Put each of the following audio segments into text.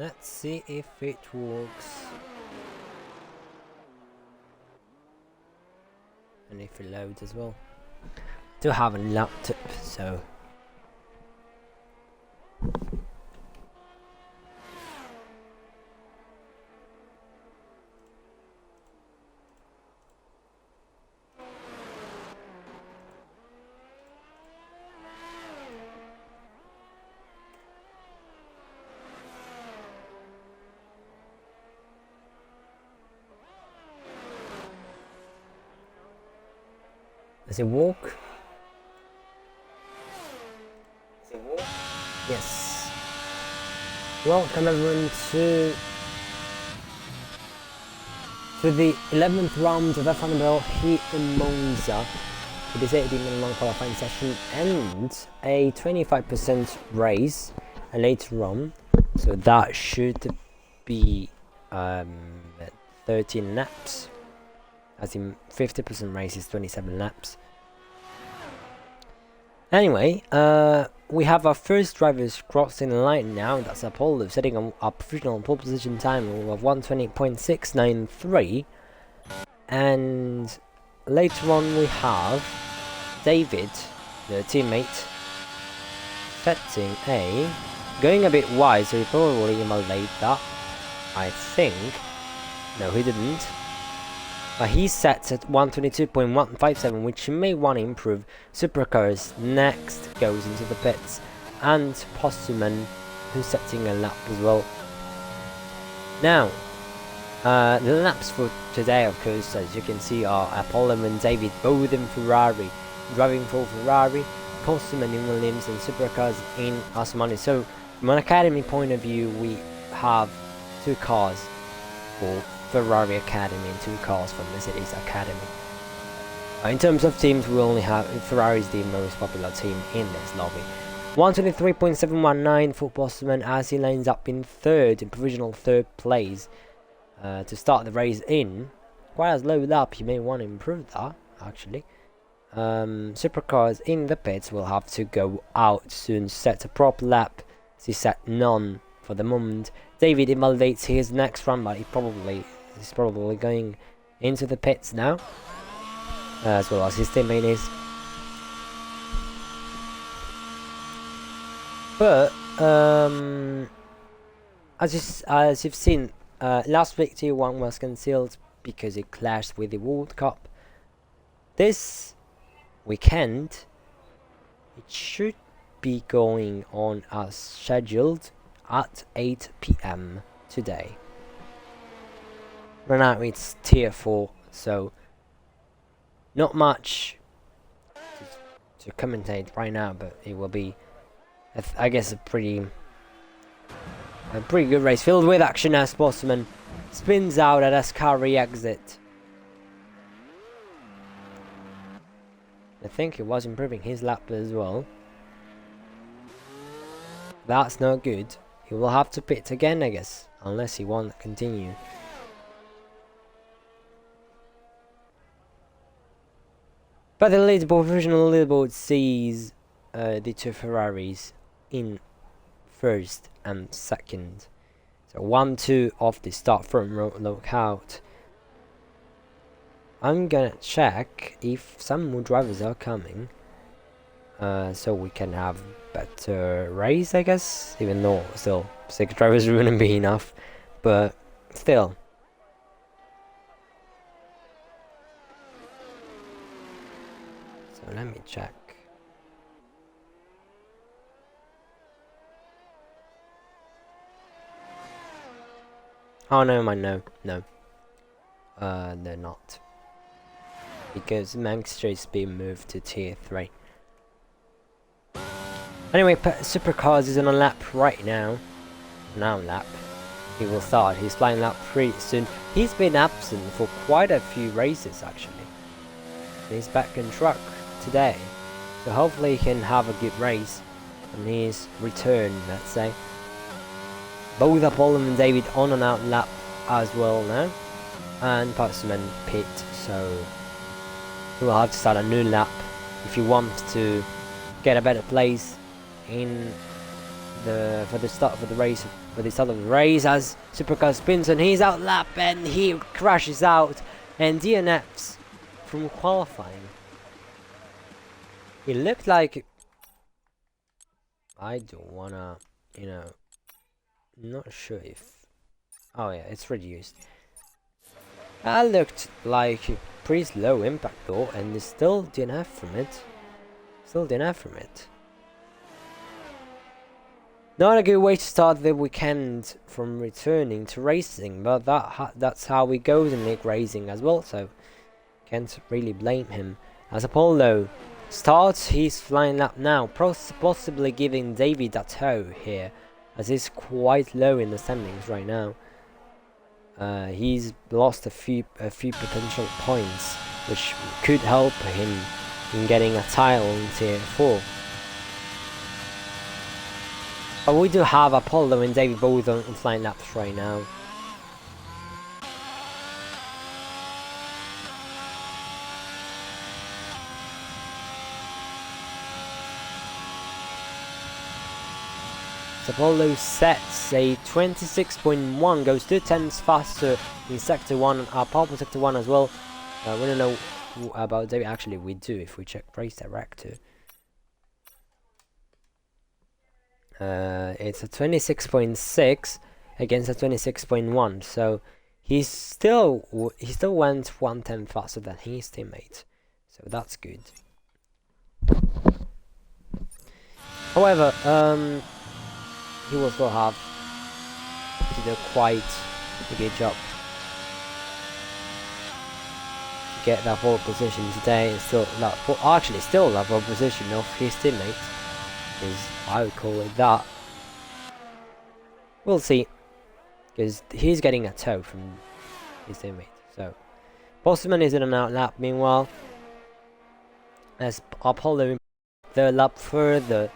Let's see if it works. And if it loads as well. I do have a laptop, so does it walk? Yes. Welcome everyone to the 11th round of F1WL here in Monza. It is 18-minute long qualifying session and a 25% race later on. So that should be 13 laps. As in 50% race is 27 laps. Anyway, we have our first drivers crossing the line now. That's Apollo setting a provisional pole position time of 1:20.693. And later on we have David, the teammate, setting going a bit wide, so he probably invalidate that. I think. No, he didn't. But he's set at 1:22.157, which you may want to improve. Supercars next goes into the pits, and Postman, who's setting a lap as well. Now, the laps for today, of course, as you can see, are Apollo and David, both in Ferrari, driving for Ferrari, Postman in Williams, and Supercars in Asmani. So, from an academy point of view, we have two cars for Ferrari Academy and two cars from Mercedes Academy. In terms of teams, we only have Ferrari is the most popular team in this lobby. 1:23.719 for Postman as he lines up in provisional third place to start the race in. Quite a low lap, you may want to improve that actually. Supercars in the pits will have to go out soon, set a prop lap. He set none for the moment. David invalidates his next run, but he's probably going into the pits now, as well as his teammate is. But as you've seen, last week T1 was cancelled because it clashed with the World Cup. This weekend it should be going on as scheduled at 8 PM today. Right now it's tier 4, so not much to commentate right now, but it will be, I guess, a pretty good race filled with action as Postman spins out at Ascari exit. I think he was improving his lap as well. That's not good. He will have to pit again, I guess, unless he won't continue. But the leaderboard, provisional leaderboard sees the two Ferraris in first and second. So 1-2 off the start front row lookout. I'm gonna check if some more drivers are coming, so we can have better race, I guess. Even though still 6 drivers wouldn't be enough, but still. So let me check. Oh no, no, they're not, because Manchester is being moved to tier 3. Anyway, Supercars is on a lap right now. Lap. He will start. He's flying lap 3 soon. He's been absent for quite a few races actually. He's back on track today, so hopefully he can have a good race on his return, let's say. Both Apollo and David on and out lap as well now, and Postman pit, so he will have to start a new lap if he wants to get a better place in for the start of the race as Supercar spins and he's out lap and he crashes out and DNFs from qualifying. It looked like, I don't wanna, you know, not sure if, oh yeah, it's reduced. That looked like pretty low impact though, and it's still DNF from it. Not a good way to start the weekend from returning to racing, but that's how it goes in league racing as well, so can't really blame him. As Apollo starts his flying lap now, possibly giving David a tow here, as he's quite low in the standings right now. He's lost a few potential points, which could help him in getting a title in Tier 4. But we do have Apollo and David both on flying laps right now. Apollo sets a 26.1, goes 2 tenths faster in Sector 1, Purple Sector 1 as well. We don't know about David, actually we do if we check Race Director. It's a 26.6 against a 26.1, so he still went 1 tenth faster than his teammate, so that's good. However, he will still have to do quite a good job to get that pole position today, and still that pole position of his teammate, is I would call it that. We'll see, because he's getting a tow from his teammate. So Postman is in an out lap. Meanwhile, as Apollo the lap further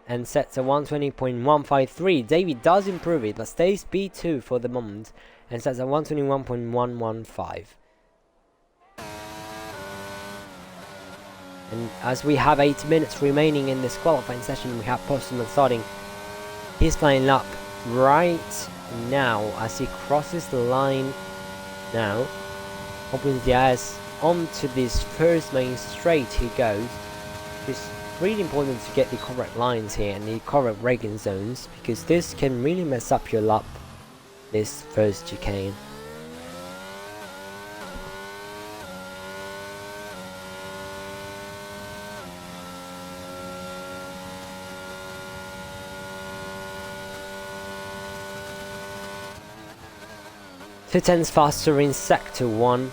and sets a 120.153. David does improve it, but stays P2 for the moment and sets a 121.115. And as we have 8 minutes remaining in this qualifying session, we have Postman starting his flying lap right now as he crosses the line now. Opens the eyes onto this first main straight he goes. It's really important to get the correct lines here and the correct braking zones, because this can really mess up your lap, this first chicane. Two tenths faster in Sector 1.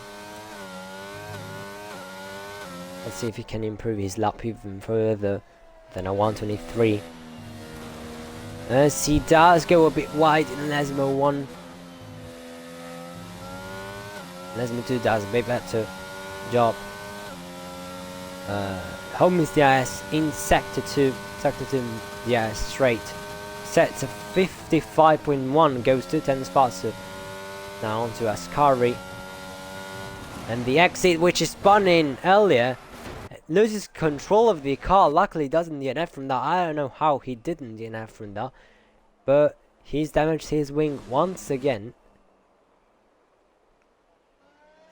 Let's see if he can improve his lap even further than a 123. As he does go a bit wide in Lesmo 1. Lesmo 2 does a bit better job. Home is the IS in Sector 2. Sector 2 the IS straight. Sets a 55.1, goes 2 tenths faster. Now onto Ascari. And the exit, which is spun in earlier, loses control of the car. Luckily doesn't DNF from that. I don't know how he didn't DNF from that, but he's damaged his wing once again,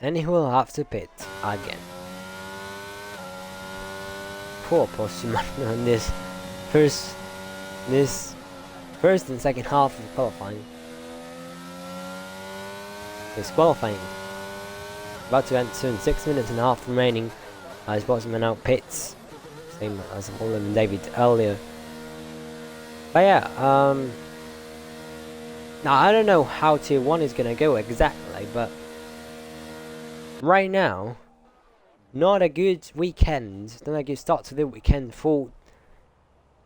and he will have to pit again. Poor Postman on this first and second half of qualifying. This qualifying about to end soon. 6 minutes and a half remaining. As Postman out pits, same as Apollo and David earlier. But yeah, now I don't know how Tier 1 is gonna go exactly, but right now, not a good weekend, not a good start to the weekend for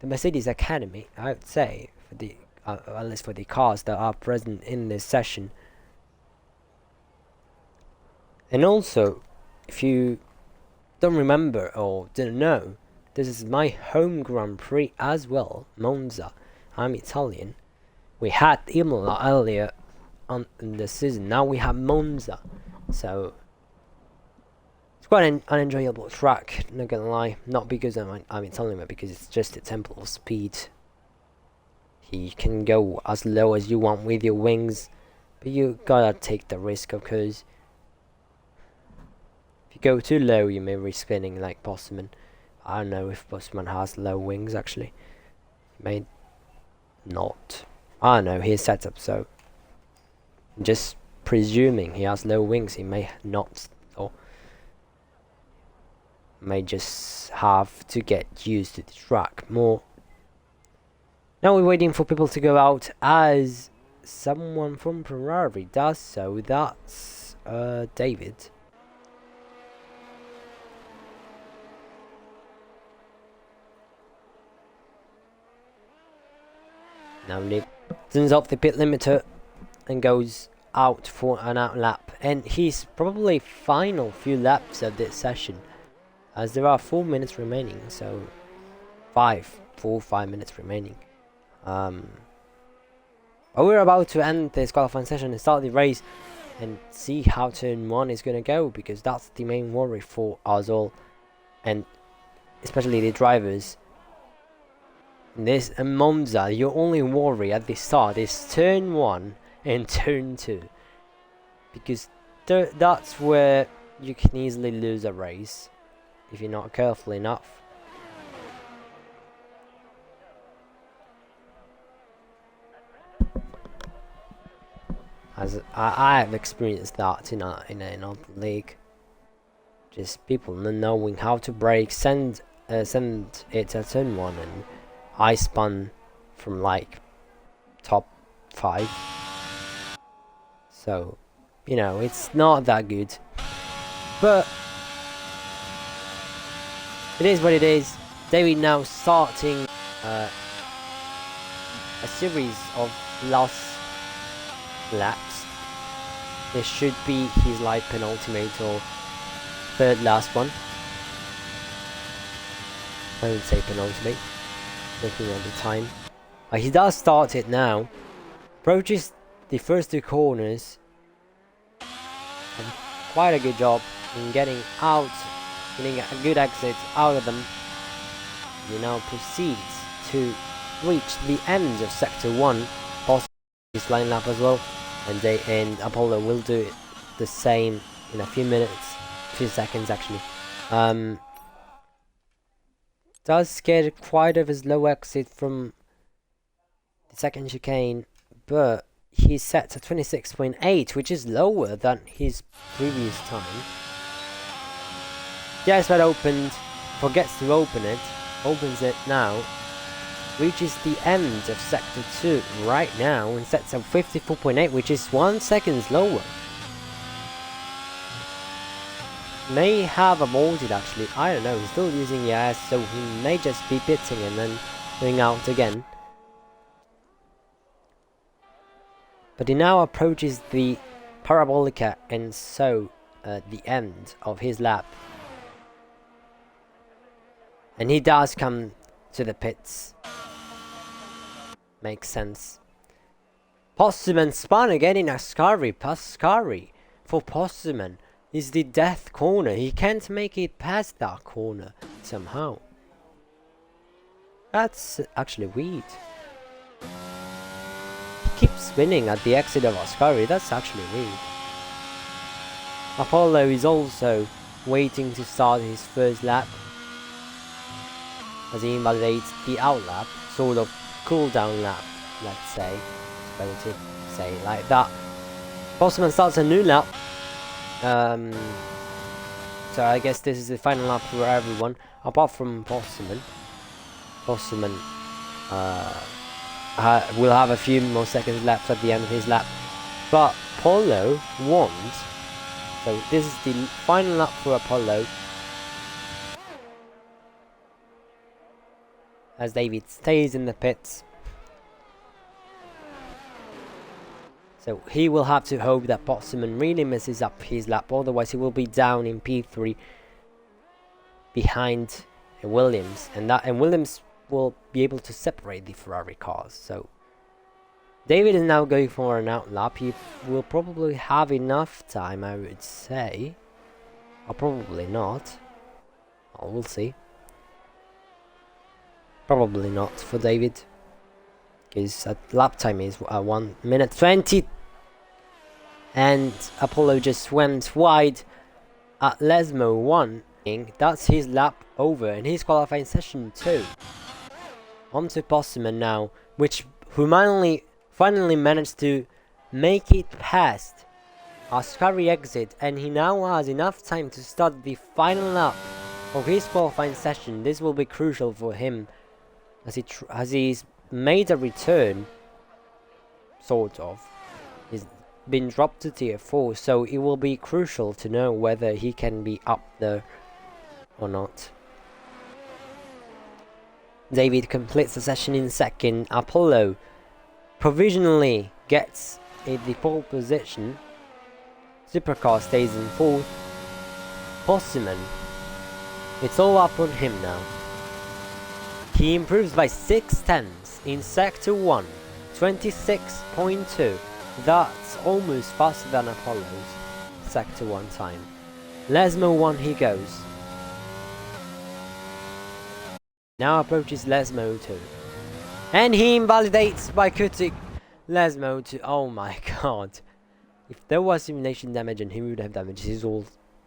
the Mercedes Academy, I would say, for the at least for the cars that are present in this session. And also, if you don't remember or didn't know, this is my home Grand Prix as well, Monza. I'm Italian. We had Imola earlier on in the season, now we have Monza. So it's quite an unenjoyable track, not gonna lie. Not because I'm Italian, but because it's just a temple of speed You can go as low as you want with your wings, but you gotta take the risk, of course. If you go too low, you may risk spinning like Postman. I don't know if Postman has low wings actually. He may not. I don't know his setup, so just presuming he has low wings, he may not, or may just have to get used to the track more. Now we're waiting for people to go out as someone from Ferrari does so. That's David. Now Nick turns off the pit limiter and goes out for an out lap, and he's probably final few laps of this session, as there are 4 minutes remaining, so 5 minutes remaining. But we're about to end this qualifying session and start the race and see how turn 1 is going to go, because that's the main worry for us all, and especially the drivers. In this Monza, your only worry at the start is turn 1 and turn 2, because that's where you can easily lose a race if you're not careful enough. As I have experienced that in another league, just people not knowing how to brake, send it to turn 1, and I spun from like top 5. So, you know, it's not that good, but it is what it is. David now starting a series of last laps. This should be his like penultimate or third last one. I would say penultimate, looking at the time. He does start it now, approaches the first 2 corners, and quite a good job in getting out, getting a good exit out of them. He now proceeds to reach the end of sector 1, possibly his line lap as well, and Apollo will do it the same in a few minutes, few seconds actually. Does get quite of his low exit from the second chicane, but he's set to 26.8, which is lower than his previous time. The ice pad opened, forgets to open it, opens it now, reaches the end of sector 2 right now and sets up 54.8, which is 1 second lower. May have aborted actually, I don't know, he's still using EIS, so he may just be pitting and then going out again. But he now approaches the Parabolica, and so the end of his lap. And he does come to the pits. Makes sense. Postman spun again in Ascari. Pascari for Postman is the death corner. He can't make it past that corner somehow. That's actually weird. He keeps spinning at the exit of Ascari. That's actually weird. Apollo is also waiting to start his first lap, as he invalidates the out lap, sort of cool down lap, let's say. It's better to say it like that. Postman starts a new lap. So I guess this is the final lap for everyone, apart from Postman. Postman will have a few more seconds left at the end of his lap, but Apollo won't. So this is the final lap for Apollo, as David stays in the pits. So he will have to hope that Postman really messes up his lap, otherwise he will be down in P3 behind Williams, and Williams will be able to separate the Ferrari cars. So David is now going for an out lap. He will probably have enough time, I would say, or probably not. Well, we'll see. Probably not for David. His lap time is 1 minute 20. And Apollo just went wide at Lesmo 1. That's his lap over in his qualifying session 2. On to Postman now, who finally managed to make it past Ascari exit, and he now has enough time to start the final lap of his qualifying session. This will be crucial for him as he's made a return, sort of. He's been dropped to tier 4, so it will be crucial to know whether he can be up there or not. David completes the session in second. Apollo provisionally gets the pole position. Supercar stays in fourth. Postman, it's all up on him now. He improves by 6/10 in Sector 1, 26.2. That's almost faster than Apollo's Sector 1 time. Lesmo 1 he goes. Now approaches Lesmo 2. And he invalidates by cutting Lesmo 2. Oh my god. If there was simulation damage, and he would have damaged his whole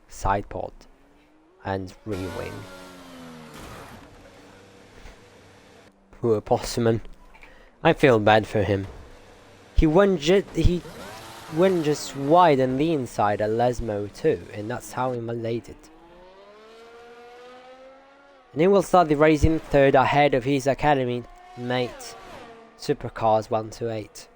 side pod and rear wing. Poor Postman. I feel bad for him. He went just wide on the inside at Lesmo 2, and that's how he invalidated. And he will start the race in third ahead of his academy mate, Supercars 128.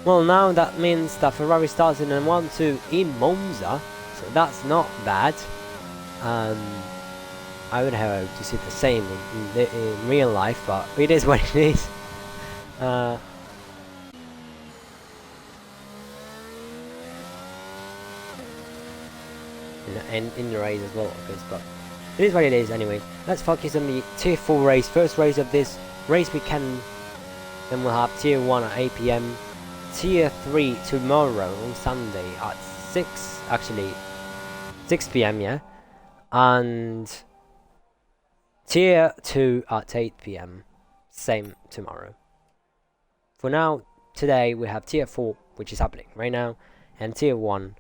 Well, now that means that Ferrari starts in a 1-2 in Monza, so that's not bad. I would have hoped to see the same in real life, but it is what it is. And in the race as well, of course, but it is what it is anyway. Let's focus on the Tier 4 race, first race of this race weekend. Then we'll have Tier 1 at 8 PM, Tier 3 tomorrow on Sunday at 6 PM, yeah, and Tier 2 at 8 PM, same tomorrow. For now, today we have Tier 4, which is happening right now, and Tier 1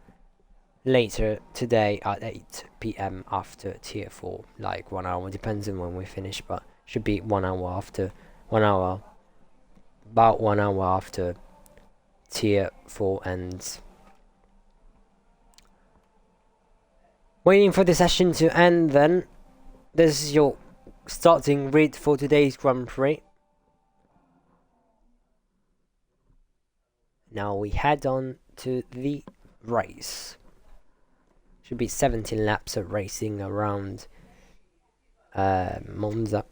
later today at 8 PM after Tier 4, like 1 hour, depends on when we finish, but should be 1 hour after, about 1 hour after Tier 4 ends. Waiting for the session to end then. This is your starting grid for today's Grand Prix. Now we head on to the race. Should be 17 laps of racing around Monza.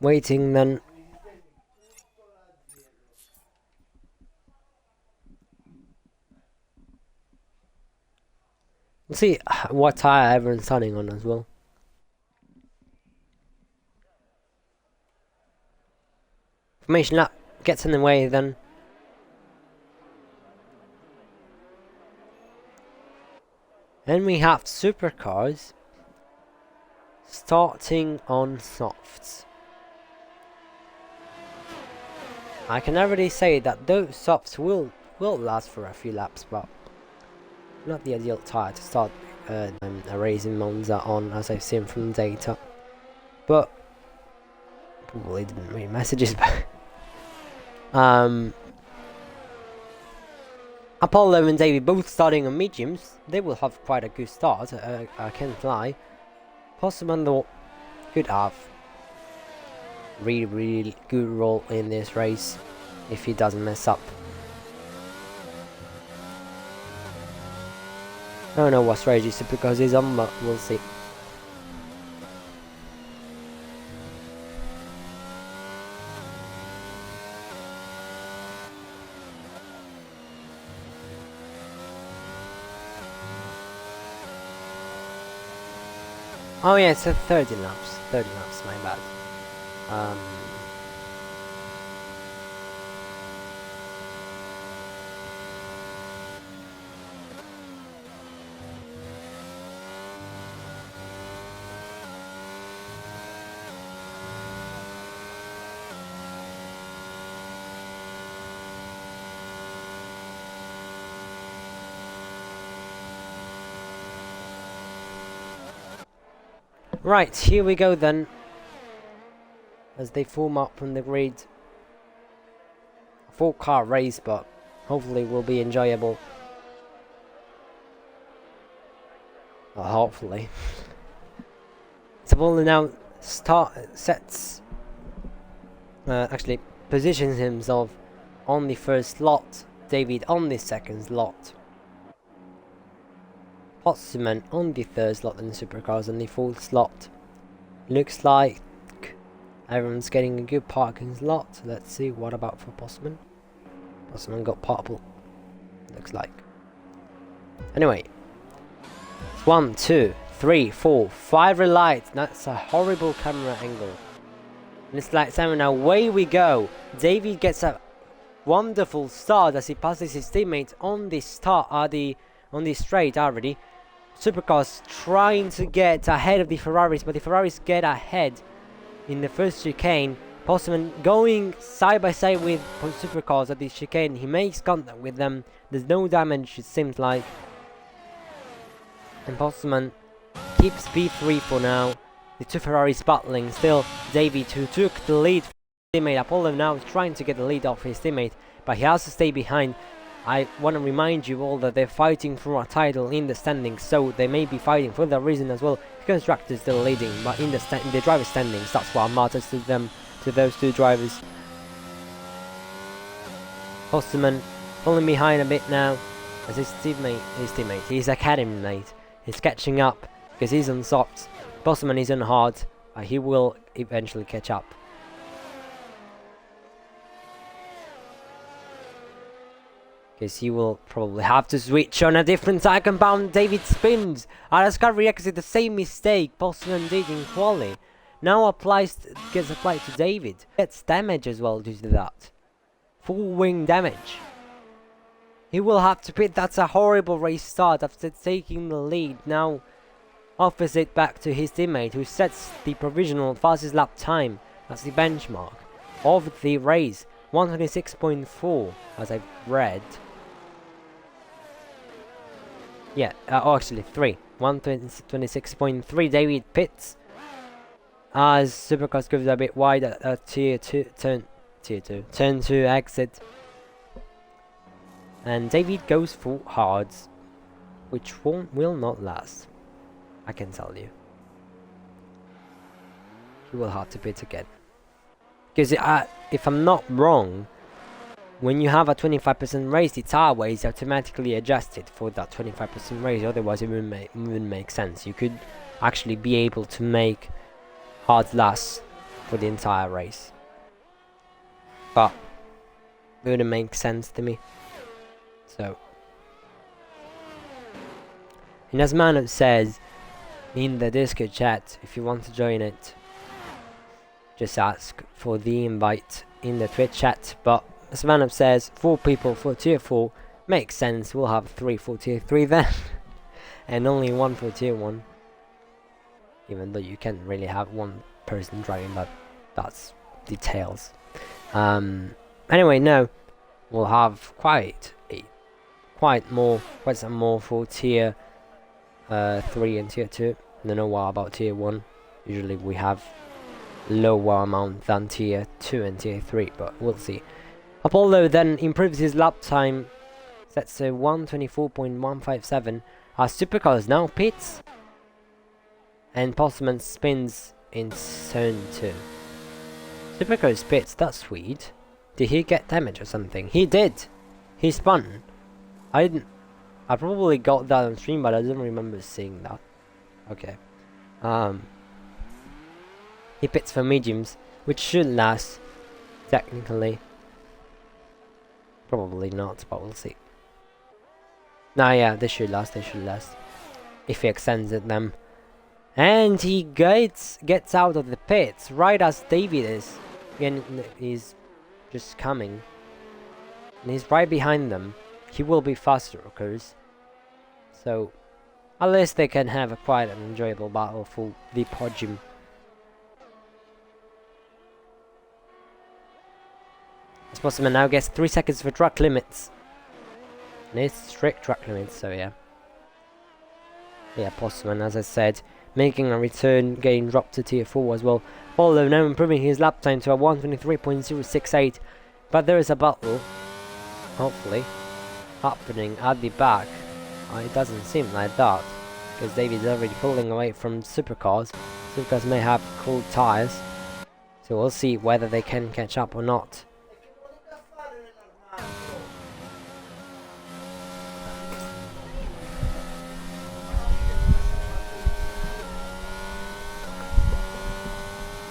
Waiting then. We'll see what tire everyone's starting on as well. Formation lap gets in the way then. Then we have supercars starting on softs. I can already say that those softs will last for a few laps, but not the ideal tire to start a race in Monza on, as I've seen from the data. But probably didn't read messages back. Apollo and Davey both starting on mediums. They will have quite a good start. I can't lie. Postman though could have really good role in this race if he doesn't mess up. I don't know what strategy Supercars is on, but we'll see. Oh yeah, it's 30 laps. 30 laps, my bad. Right, here we go then. As they form up from the grid. A 4-car race, but hopefully will be enjoyable. Well, hopefully. Savona now actually positions himself on the first slot. David on the second slot. Postman on the third slot, and Supercars on the fourth slot. Looks like everyone's getting a good parking slot. Let's see, what about for Postman? Postman got purple, looks like. Anyway, 1, 2, 3, 4, 5 red lights. That's a horrible camera angle. And it's like 7, away we go. David gets a wonderful start as he passes his teammates on the on the straight already. Supercars trying to get ahead of the Ferraris, but the Ferraris get ahead in the first chicane. Postman going side by side with Supercars at the chicane. He makes contact with them. There's no damage, it seems like. And Postman keeps P3 for now. The two Ferraris battling still. David, who took the lead from his teammate Apollo, now is trying to get the lead off his teammate, but he has to stay behind. I want to remind you all that they're fighting for a title in the standings, so they may be fighting for that reason as well. The constructor is still leading, but in the driver standings, that's what matters to them, to those two drivers. Postman falling behind a bit now, as his academy mate, is catching up because he's on softs. Postman is on hard, but he will eventually catch up. Because he will probably have to switch on a different tire compound. David spins. Alaska reacts to the same mistake Postman did in quali. Now gets applied to David. Gets damage as well due to that. Full wing damage. He will have to pit. That's a horrible race start after taking the lead. Now offers it back to his teammate, who sets the provisional fastest lap time. That's the benchmark of the race. 126.4 as I've read. Yeah, actually 3. 126.3. David pits as Supercars goes a bit wide at turn 2 exit. And David goes full hards, which will not last. I can tell you. He will have to pit again. Because if I'm not wrong, when you have a 25% raise, the tire weight is automatically adjusted for that 25% raise. Otherwise, it wouldn't make sense. You could actually be able to make hard lasts for the entire race, but it wouldn't make sense to me. So, and as Mano says in the Discord chat, if you want to join it, just ask for the invite in the Twitch chat. But as Manov says, 4 people for tier 4 makes sense. We'll have 3 for tier 3 then, and only 1 for tier 1. Even though you can't really have 1 person driving, but that's details. Anyway, no, we'll have quite some more for tier 3 and tier 2. I don't know what about tier 1. Usually we have lower amount than tier 2 and tier 3, but we'll see. Apollo then improves his lap time, sets a 124.157 as Supercars now pits, and Postman spins in turn 2. Supercars pits, that's sweet. Did he get damage or something? He did! He spun. I didn't... I probably got that on stream, but I don't remember seeing that. Okay. He pits for mediums, which should last, technically. Probably not, but we'll see. Nah, yeah, they should last, if he extends it them. And he gets out of the pits right as David is. Again, he's just coming. And he's right behind them. He will be faster, of course. So, at least they can have a quite an enjoyable battle for the podium. Sportsman now gets 3 seconds for track limits. And it's strict track limits, so yeah. Yeah, Postman, as I said, making a return, getting dropped to tier 4 as well. Although now improving his lap time to a 1:23.068. But there is a battle, hopefully, happening at the back. It doesn't seem like that, because David's already pulling away from supercars. Supercars may have cold tires, so we'll see whether they can catch up or not.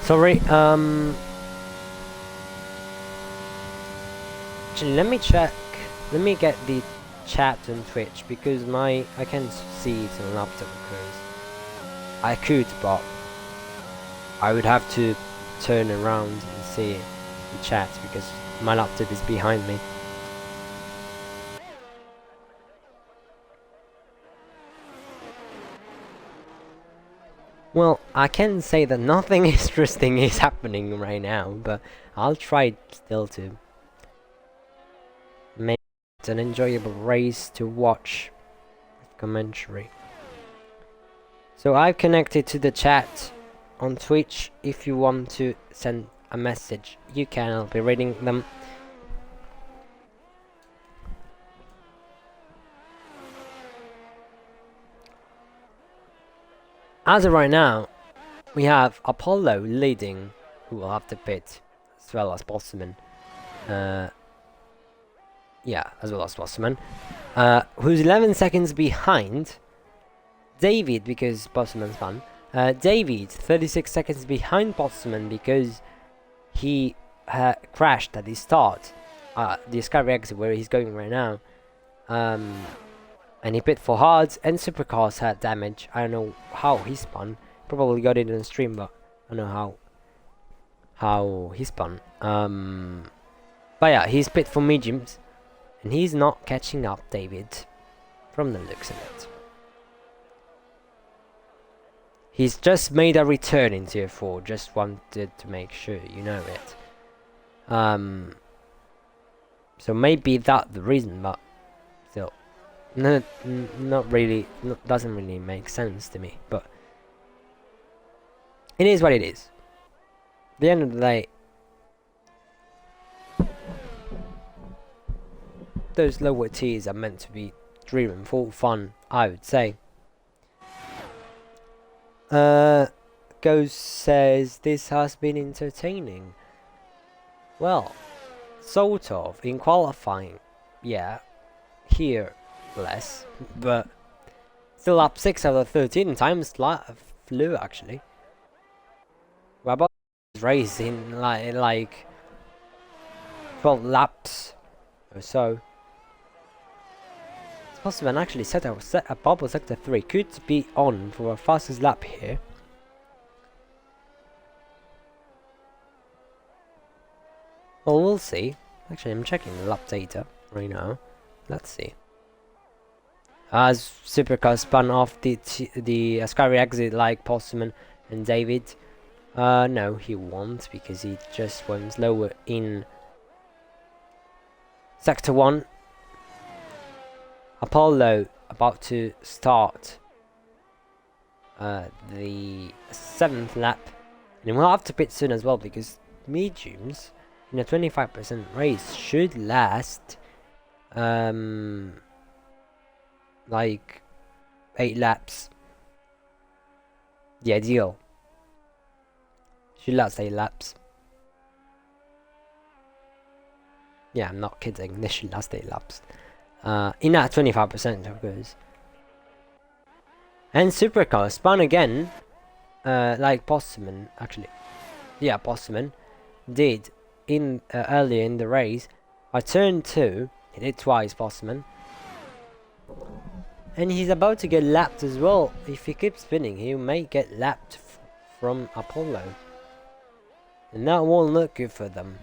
Sorry, actually, let me check. Let me get the chat on Twitch, because I can't see it on laptop, because I could, but I would have to turn around and see the chat, because my laptop is behind me. Well, I can say that nothing interesting is happening right now, but I'll try still to make it an enjoyable race to watch with commentary. So I've connected to the chat on Twitch. If you want to send a message, you can. I'll be reading them. As of right now, we have Apollo leading, who will have to pit, as well as Bosman. Yeah, as well as Bosman. Who's 11 seconds behind David, because Bosman's fun. David, 36 seconds behind Bosman, because he crashed at the start. The Sky exit where he's going right now. And he pit for hards, and supercars had damage. I don't know how he spun. Probably got it in the stream, but I don't know how he spun. But yeah, he's pit for mediums, and he's not catching up David, from the looks of it. He's just made a return in tier 4. Just wanted to make sure you know it. So maybe that's the reason, but still. No, not really. Doesn't really make sense to me, but it is what it is. At the end of the day, those lower tiers are meant to be driven for fun, I would say. Ghost says this has been entertaining. Well, sort of in qualifying, yeah. Here. Less, but still up 6 out of 13 times flew actually. We're about to race in like 12 laps or so. It's possible, and actually set a bubble sector 3 could be on for a fastest lap here. Well, we'll see. Actually, I'm checking the lap data right now. Let's see. As Supercar spun off the Ascari exit like Postman and David. No, he won't, because he just went lower in Sector 1. Apollo about to start the 7th lap. And we'll have to pit soon as well, because mediums in a 25% race should last like 8 laps. The ideal should last 8 laps. Yeah, I'm not kidding. This should last 8 laps. in at 25% of course. And Supercar spun again, like Postman actually. Yeah, Postman did in earlier in the race. I turn 2, he did twice Postman. And he's about to get lapped as well. If he keeps spinning, he may get lapped from Apollo. And that won't look good for them.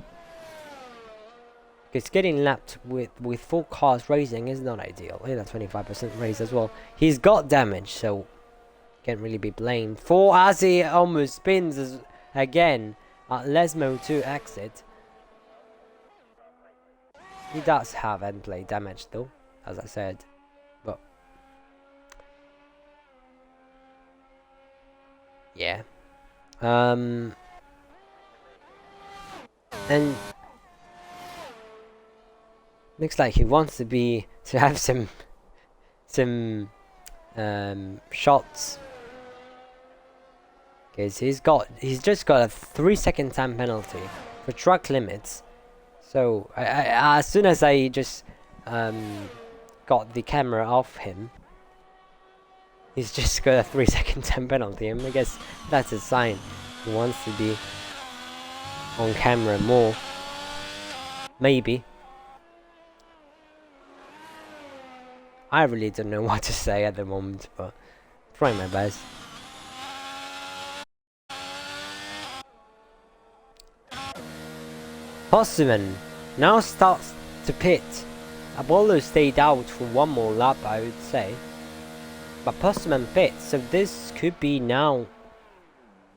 Because getting lapped with 4 cars racing is not ideal. In a 25% race as well. He's got damage, so can't really be blamed for as he almost spins again at Lesmo 2 exit. He does have end plate damage though, as I said. But yeah. And looks like he wants to have some shots, because he's just got a 3-second time penalty for track limits. So as soon as I just got the camera off him, he's just got a 3-second time penalty, and I guess that's a sign he wants to be on camera more. Maybe. I really don't know what to say at the moment, but trying my best. Postman now starts to pit. Apollo stayed out for one more lap, I would say. But Postman pits, so this could be now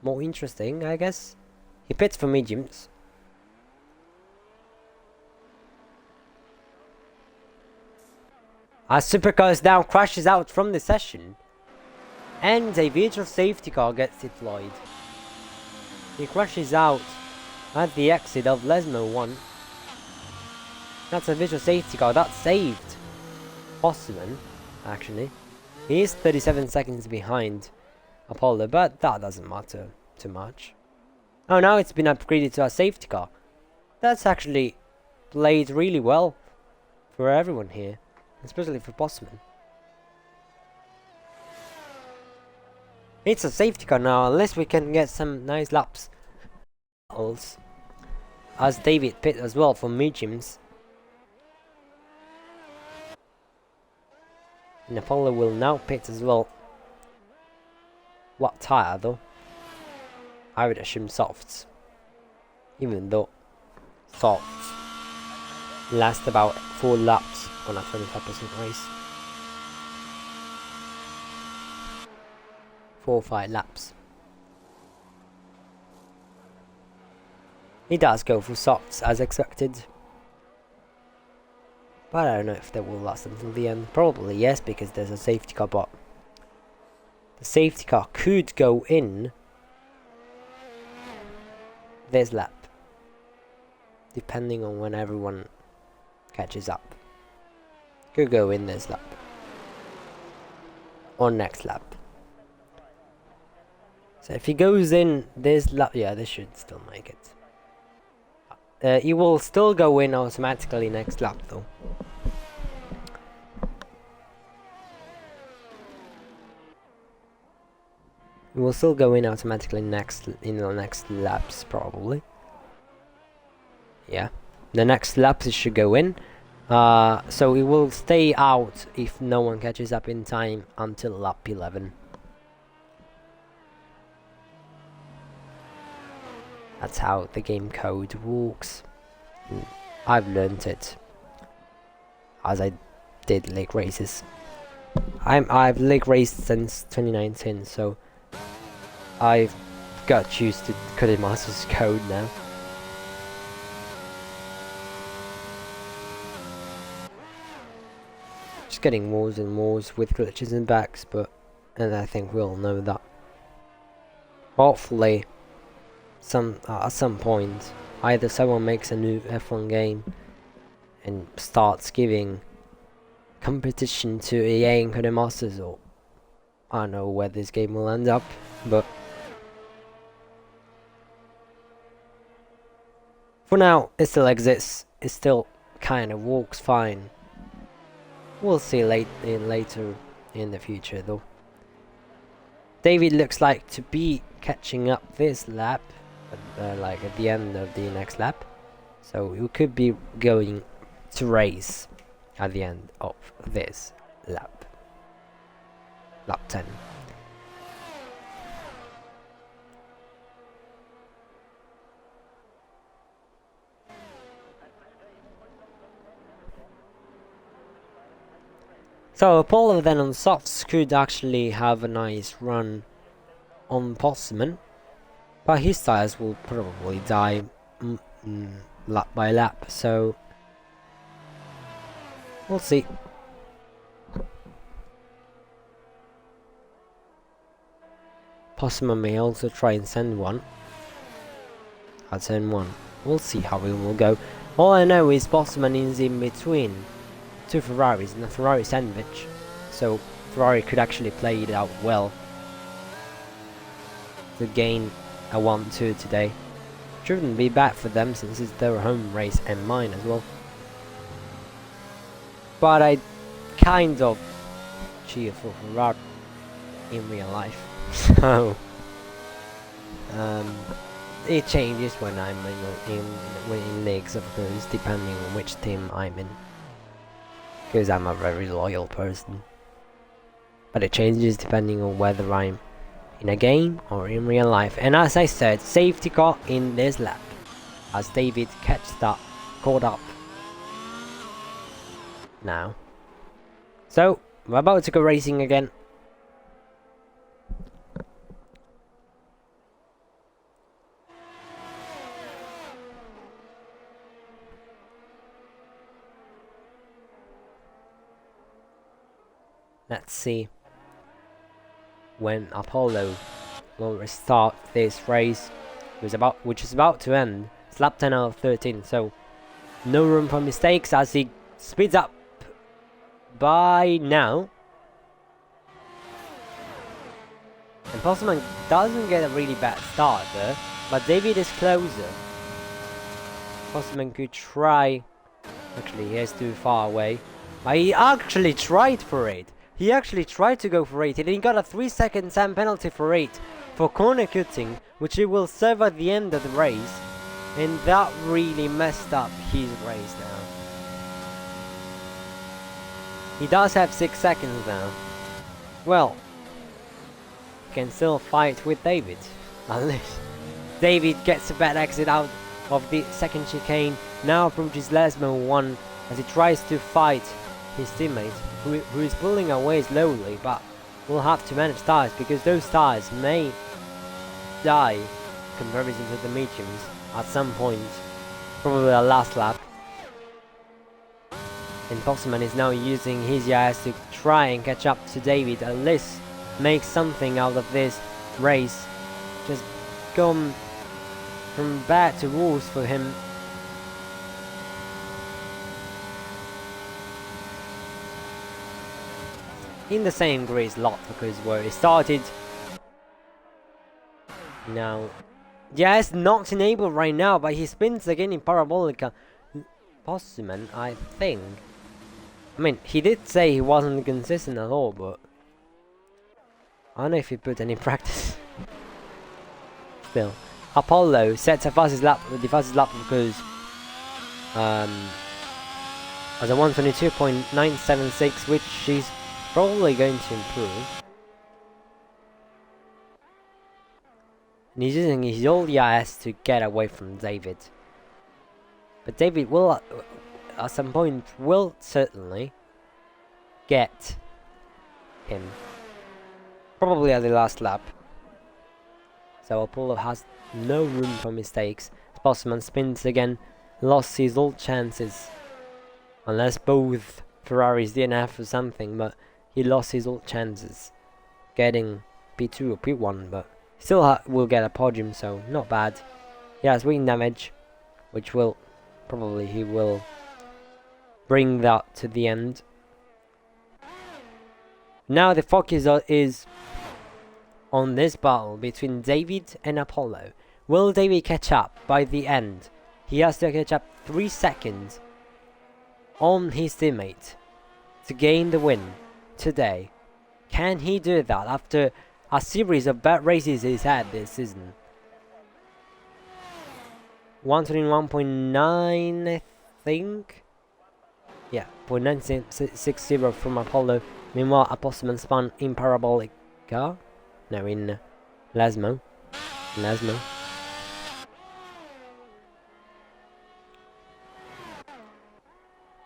more interesting, I guess. He pits for mediums. As Supercars now crashes out from the session, and a virtual safety car gets deployed. He crashes out at the exit of Lesmo 1. That's a visual safety car that saved Postman, actually. He is 37 seconds behind Apollo, but that doesn't matter too much. Oh, now it's been upgraded to a safety car. That's actually played really well for everyone here, especially for Postman. It's a safety car now, unless we can get some nice laps. As David pit as well for mediums. And Apollo will now pit as well. What tyre though? I would assume softs. Even though softs last about 4 laps on a 25% race. 4 or 5 laps. He does go for softs as expected. But I don't know if they will last until the end. Probably yes, because there's a safety car, but the safety car could go in this lap, depending on when everyone catches up. Could go in this lap or next lap. So if he goes in this lap, yeah, this should still make it. He will still go in automatically next lap though. He will still go in automatically in the next laps probably. Yeah, the next laps it should go in. So he will stay out if no one catches up in time until lap 11. That's how the game code works. I've learned it as I did leg races. I've leg raced since 2019, so I've got used to Codemasters code now. Just getting wars and wars with glitches and bugs, and I think we all know that. Hopefully, at some point, either someone makes a new F1 game and starts giving competition to EA and Codemasters, or I don't know where this game will end up, but for now it still exists. It still kind of works fine. We'll see later in the future though. David looks like to be catching up this lap, like at the end of the next lap. So we could be going to race at the end of this lap. Lap 10. So Apollo then on softs could actually have a nice run on Postman, but his tires will probably die lap by lap, so we'll see. Postman may also try and send one at turn 1. We'll see how it will go. All I know is Postman is in between two Ferraris and a Ferrari sandwich, so Ferrari could actually play it out well to gain a 1-2 today. Shouldn't be bad for them since it's their home race and mine as well. But I kind of cheer for Ferrari in real life, so it changes when I'm in leagues, of course, depending on which team I'm in. Because I'm a very loyal person. But it changes depending on whether I'm in a game or in real life. And as I said, safety car in this lap, as David caught up now. So we're about to go racing again. Let's see when Apollo will restart this race, which is about to end. It's lap 10 out of 13, so no room for mistakes as he speeds up by now. And Postman doesn't get a really bad start there, but David is closer. Postman could try. Actually, he is too far away. But he actually tried for it. He actually tried to go for 8, and he got a 3-second time penalty for 8 for corner cutting, which he will serve at the end of the race, and that really messed up his race now. He does have 6 seconds now. Well, he can still fight with David, unless David gets a bad exit out of the second chicane, now approaches Lesmo 1 as he tries to fight his teammate, who is pulling away slowly, but will have to manage tires because those tires may die in comparison to the mediums at some point, probably the last lap. And Postman is now using his EIS to try and catch up to David, at least make something out of this race. Just gone from bad to worse for him. In the same grease lot because where he started. Now, yes, not enabled right now, but he spins again in Parabolica. Postman, I think. I mean, he did say he wasn't consistent at all, but I don't know if he put any practice. Still, Apollo sets the fastest lap because as a 122.976, which she's probably going to improve. And he's using his old EIS to get away from David. But David will, at some point, will certainly get him. Probably at the last lap. So Apollo has no room for mistakes. Postman spins again, lost his old chances. Unless both Ferraris DNF or something, but he lost his old chances getting P2 or P1, but still will get a podium, so not bad. He has wing damage, which will probably he will bring that to the end. Now the focus is on this battle between David and Apollo. Will David catch up by the end? He has to catch up 3 seconds on his teammate. to gain the win today. Can he do that after a series of bad races he's had this season? 121.9, I think. Yeah, 0.960 from Apollo. Meanwhile, a Postman spun in Parabolica. No, in Lasmo.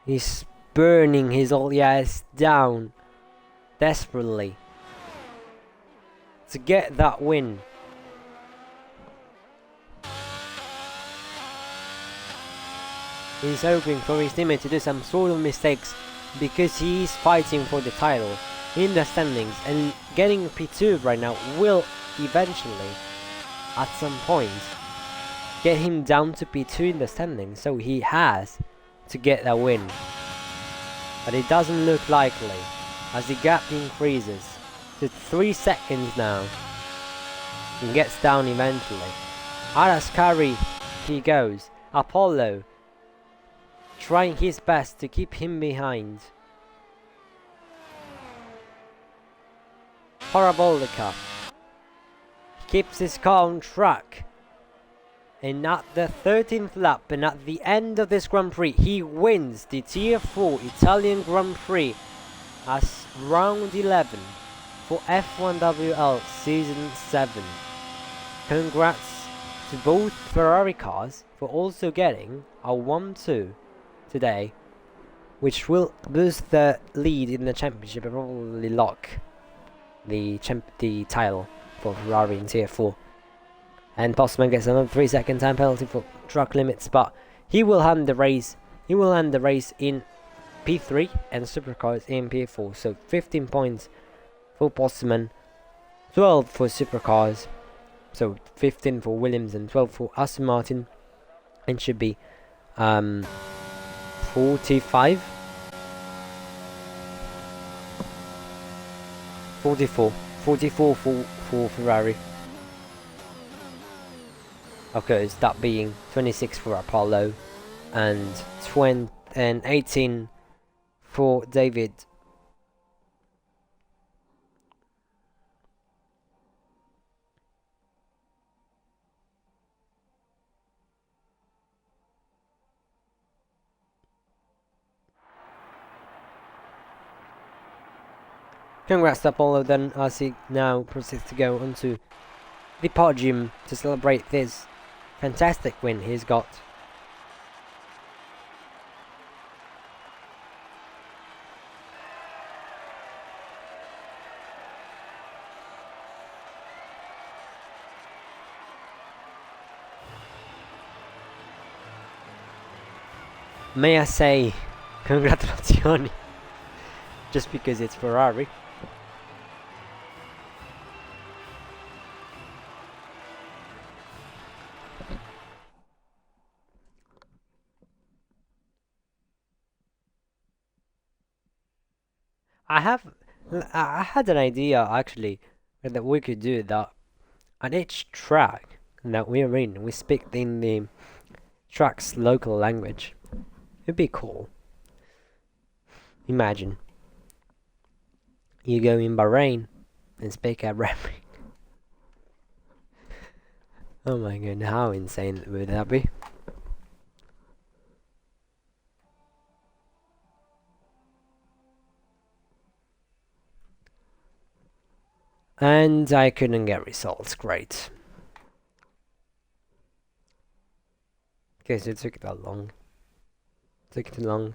He's burning his old ass down desperately to get that win. He's hoping for his teammate to do some sort of mistakes because he's fighting for the title in the standings, and getting P2 right now will eventually, at some point, get him down to P2 in the standings, so he has to get that win. But it doesn't look likely as the gap increases to 3 seconds now and gets down eventually. Araskari he goes. Apollo trying his best to keep him behind. Parabolica keeps his car on track, and at the 13th lap and at the end of this Grand Prix he wins the Tier 4 Italian Grand Prix as round 11 for F1WL Season 7. Congrats to both Ferrari cars for also getting a 1-2 today, which will boost the lead in the championship and probably lock the title for Ferrari in Tier 4. And Postman gets another 3-second time penalty for track limits, but he will end the race. He will end the race in P3 and Supercars in P4. So 15 points for Postman, 12 for Supercars. So 15 for Williams and 12 for Aston Martin, and should be 45, 44 for Ferrari. Okay, it's that being 26 for Apollo and 18 for David. Congrats to Apollo then, as he now proceeds to go onto the podium to celebrate this fantastic win he's got. May I say congratulazioni, just because it's Ferrari. I had an idea actually that we could do that on each track that we're in, we speak in the track's local language. It'd be cool. Imagine you go in Bahrain and speak Arabic. Oh my god, how insane would that be? And I couldn't get results, great. Okay, so it took that long. Took too long.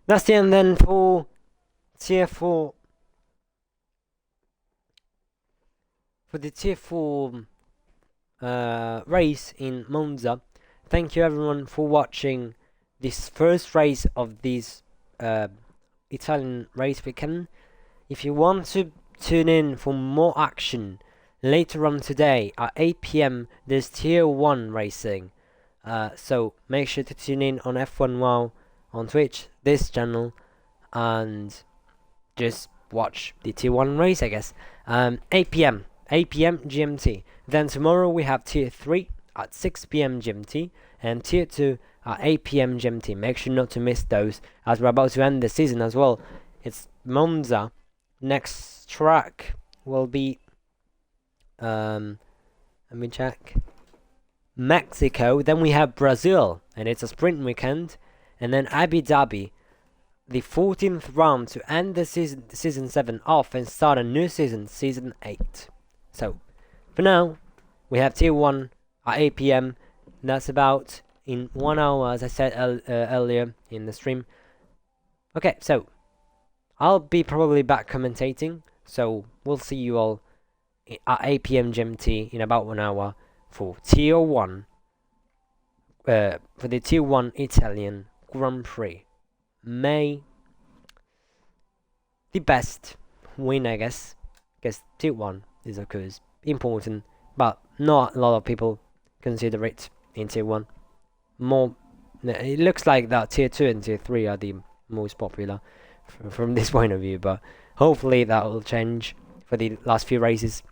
That's the end then for Tier 4. For the Tier 4 race in Monza. Thank you everyone for watching this first race of this Italian race weekend. If you want to tune in for more action later on today at 8 PM, there's Tier 1 racing. So make sure to tune in on F1WL on Twitch, this channel, and just watch the Tier 1 race, I guess. 8 p.m. GMT. Then tomorrow we have Tier 3 at 6 p.m. GMT and Tier 2 at 8 p.m. GMT. Make sure not to miss those as we're about to end the season as well. It's Monza. Next track will be let me check. Mexico. Then we have Brazil, and it's a sprint weekend. And then Abu Dhabi, the 14th round to end the season 7 off and start a new season 8. So for now we have Tier 1 at 8 p.m. That's about in 1 hour, as I said earlier in the stream. Okay, so I'll be probably back commentating, so we'll see you all at 8 p.m. GMT in about 1 hour for Tier 1, for the Tier 1 Italian Grand Prix. May the best win, I guess, because Tier 1 is of course important, but not a lot of people consider it in Tier 1. It looks like that Tier 2 and Tier 3 are the most popular from this point of view, but hopefully that will change for the last few races.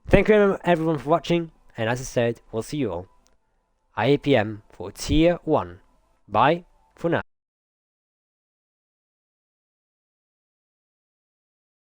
Thank you everyone for watching, and as I said, we'll see you all at 8 p.m. for Tier 1. Bye for now.